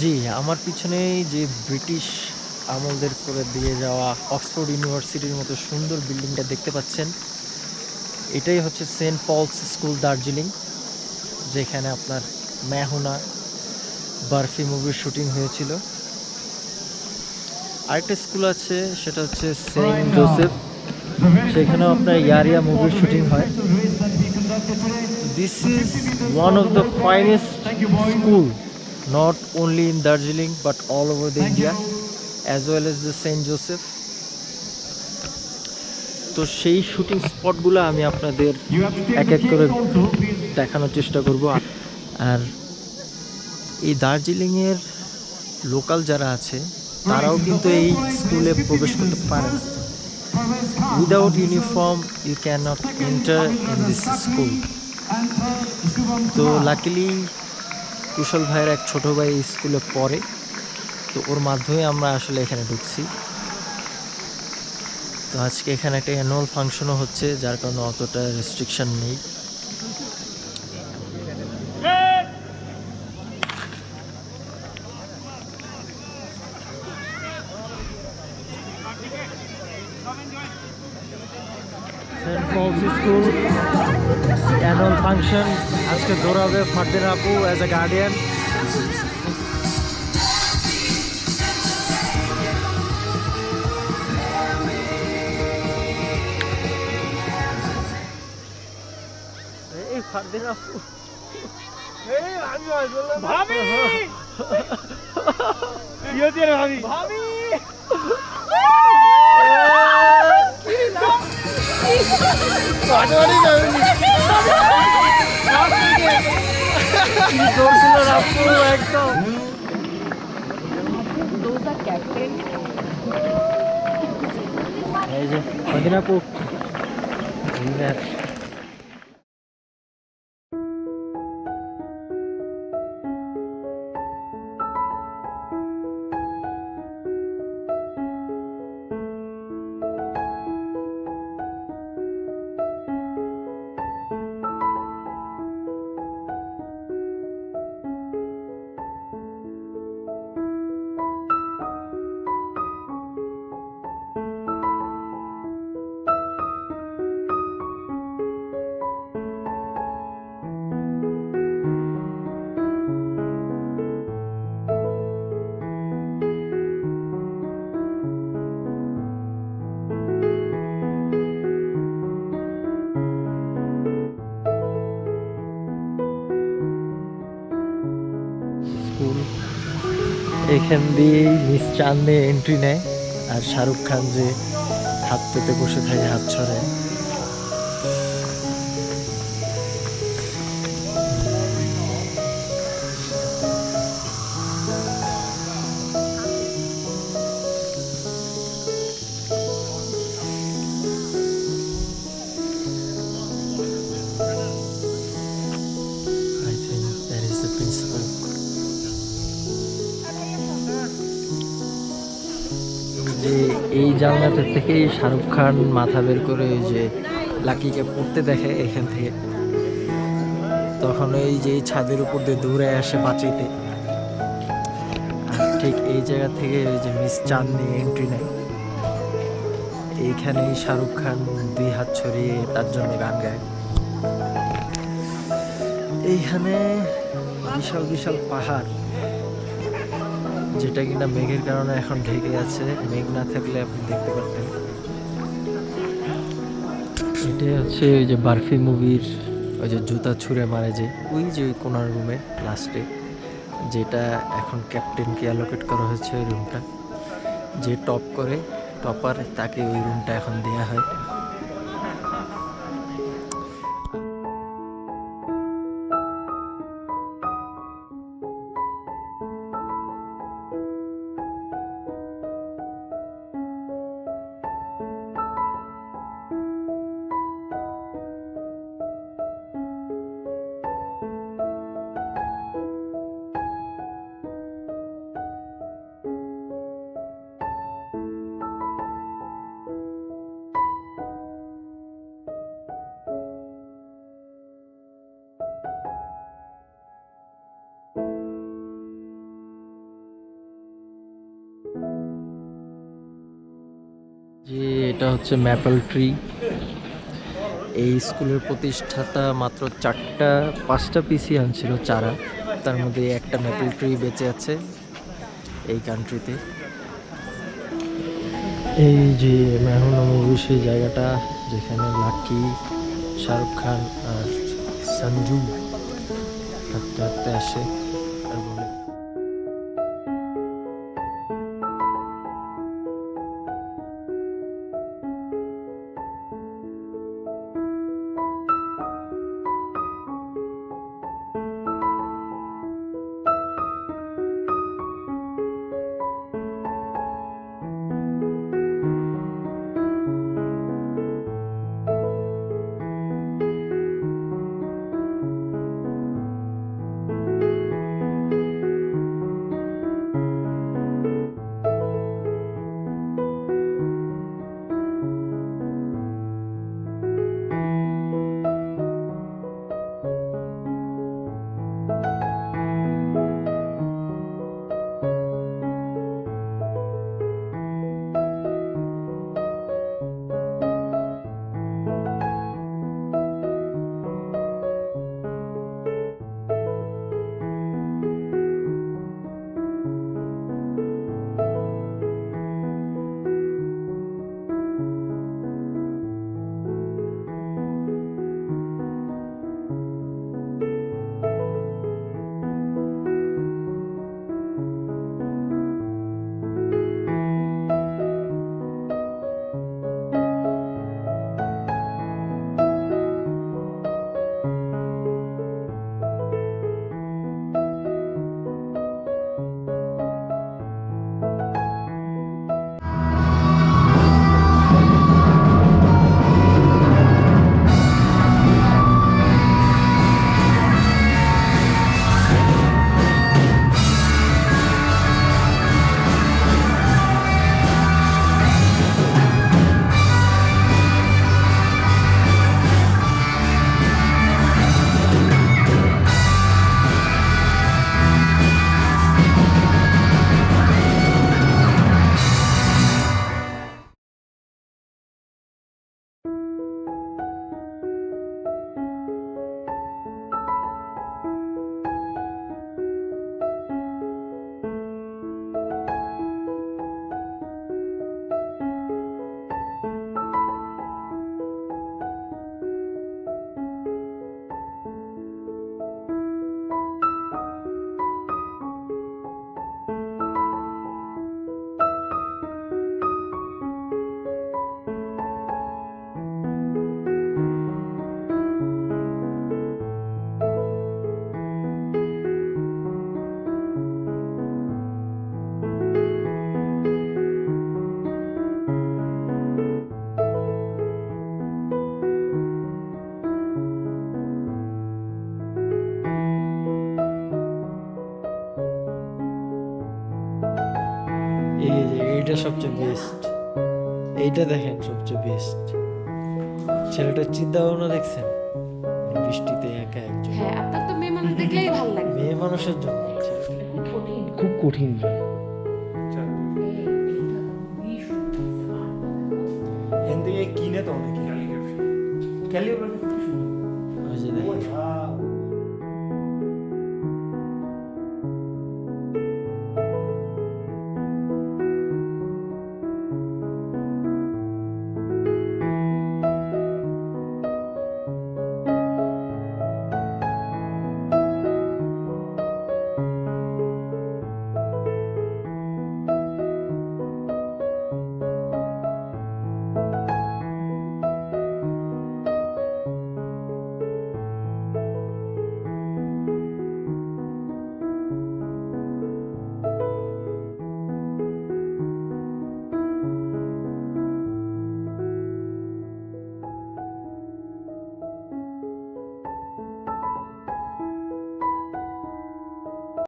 জি, আমার পিছনেই যে ব্রিটিশ আমলদের করে দিয়ে যাওয়া অক্সফোর্ড ইউনিভার্সিটির মতো সুন্দর বিল্ডিংটা দেখতে পাচ্ছেন, এটাই হচ্ছে সেন্ট পলস স্কুল দার্জিলিং, যেখানে আপনার मैं हूं ना বারফি মুভির শুটিং হয়েছিল। আরেকটা স্কুল আছে, সেটা হচ্ছে সেন্ট জোসেফ, সেখানেও আপনার ইয়ারিয়া মুভির শুটিং হয়। This is one of the finest school, not only in Darjeeling but all over the India, as well as the Saint Joseph. তো সেই শুটিং স্পটগুলো আমি আপনাদের এক এক করে দেখানোর চেষ্টা করব। আর এই দার্জিলিংয়ের লোকাল যারা আছে তারাও কিন্তু এই স্কুলে প্রবেশ করতে পারে না। Without uniform you can not enter in this school. তো লাকিলি কুশল ভাইয়ের এক ছোট ভাই এই স্কুলে পড়ে, তো ওর মাধ্যমে আমরা আসলে এখানে ঢুকছি। তো আজকে এখানে একটা অ্যানুয়াল ফাংশনও হচ্ছে, যার কারণে অতটা রেস্ট্রিকশন নেই। Saint Paul's school annual function, আজকে দৌড়াবে ফারদিন আপু অ্যাজ এ গার্ডিয়ান। এই ফারদিন আপু, ভাবি কি হচ্ছে রে ভাবি? ভাবি একদম এই যে ফারদিন আপু। স্কুল এখান দিয়েই মিস চাঁদে এন্ট্রি নেয়, আর শাহরুখ খান যে হাত পেতে বসে থাকে, হাত ছড়ায়। I think that is the principal. যে এই জানলাটা থেকেই শাহরুখ খান মাথা বের করে ওই যে লাকিকে পড়তে দেখে এখান থেকে, তখন এই যে ছাদের উপর দিয়ে দৌড়ে আসে বাঁচাইতে। আর ঠিক এই জায়গা থেকে ওই যে মিস চাঁদনি এন্ট্রি নেয়, এইখানেই শাহরুখ খান দুই হাত ছড়িয়ে তার জন্য গান গায়। এইখানে বিশাল বিশাল পাহাড়, যেটা কিনা মেঘের কারণে এখন ঢেকে আছে, মেঘ না থাকলে আপনি দেখতে পারতেন। এটাই হচ্ছে ওই যে বারফি মুভির ওই যে জুতা ছুঁড়ে মারে, যে ওই যে ওই কোনার রুমে লাস্টে, যেটা এখন ক্যাপ্টেনকে অ্যালোকেট করা হয়েছে ওই রুমটা। যে টপ করে, টপার, তাকে ওই রুমটা এখন দেয়া হয়। এটা হচ্ছে ম্যাপল ট্রি। এই স্কুলের প্রতিষ্ঠাতা মাত্র 5টা পিসি আনছিল চারা, তার মধ্যে একটা ম্যাপল ট্রি বেঁচে আছে এই কান্ট্রিতে। এই যে মেহুনা মুভি সেই জায়গাটা যেখানে লাকি, শাহরুখ খান আর সঞ্জু হাঁটতে হাঁটতে আসে আর বলে এই যে এইটা সবচেয়ে বেস্ট, এইটা দেখেন সবচেয়ে বেস্ট। ছেলেটার চিন্তা ভাবনা দেখছেন, বৃষ্টিতে একা একজন। হ্যাঁ, আপনার তো মেয়ে মানুষ দেখলেই ভালো লাগে। মেয়ে মানুষের জন্য খুব কঠিন। খুব কঠিন। এখান থেকে কিনে তো অনেকে ক্যালিগ্রাফি